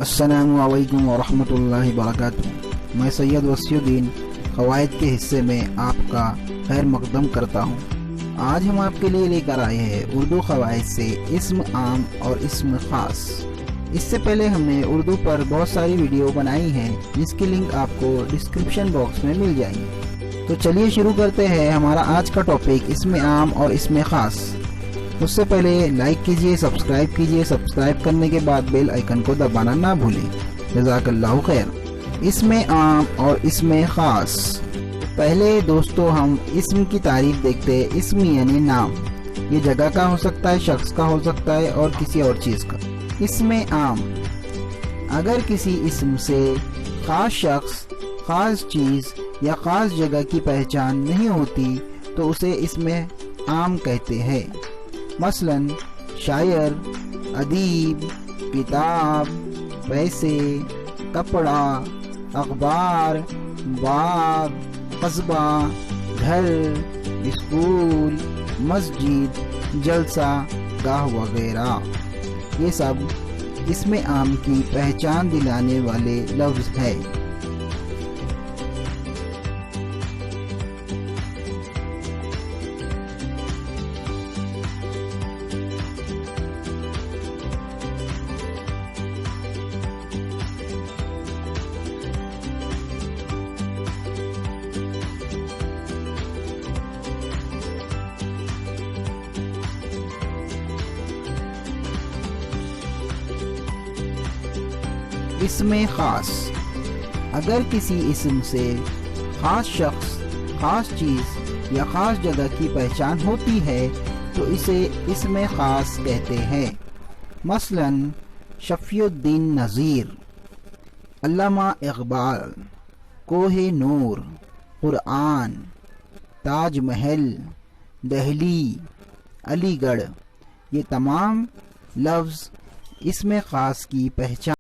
السلام علیکم ورحمۃ اللہ وبرکاتہ۔ میں سید وصیالدین قواعد کے حصے میں آپ کا خیر مقدم کرتا ہوں۔ آج ہم آپ کے لیے لے کر آئے ہیں اردو قواعد سے اسم عام اور اسم خاص۔ اس سے پہلے ہم نے اردو پر بہت ساری ویڈیو بنائی ہیں جس کی لنک آپ کو ڈسکرپشن باکس میں مل جائے گی۔ تو چلیے شروع کرتے ہیں ہمارا آج کا ٹاپک اسم عام اور اسم خاص۔ اس سے پہلے لائک کیجئے، سبسکرائب کیجئے، سبسکرائب کرنے کے بعد بیل آئیکن کو دبانا نہ بھولیں۔ جزاک اللہ خیر۔ اسم عام اور اسم خاص۔ پہلے دوستو ہم اسم کی تعریف دیکھتے ہیں۔ اسم یعنی نام، یہ جگہ کا ہو سکتا ہے، شخص کا ہو سکتا ہے اور کسی اور چیز کا۔ اسم عام، اگر کسی اسم سے خاص شخص، خاص چیز یا خاص جگہ کی پہچان نہیں ہوتی تو اسے اسم عام کہتے ہیں۔ مثلا شاعر، ادیب، کتاب، پیسے، کپڑا، اخبار، باغ، قصبہ، گھر، اسکول، مسجد، جلسہ گاہ وغیرہ، یہ سب اسم عام کی پہچان دلانے والے لفظ ہے۔ اسم خاص، اگر کسی اسم سے خاص شخص، خاص چیز یا خاص جگہ کی پہچان ہوتی ہے تو اسے اسم خاص کہتے ہیں۔ مثلا شفیع الدین نذیر، علامہ اقبال، کوہ نور، قرآن، تاج محل، دہلی، علی گڑھ، یہ تمام لفظ اسم خاص کی پہچان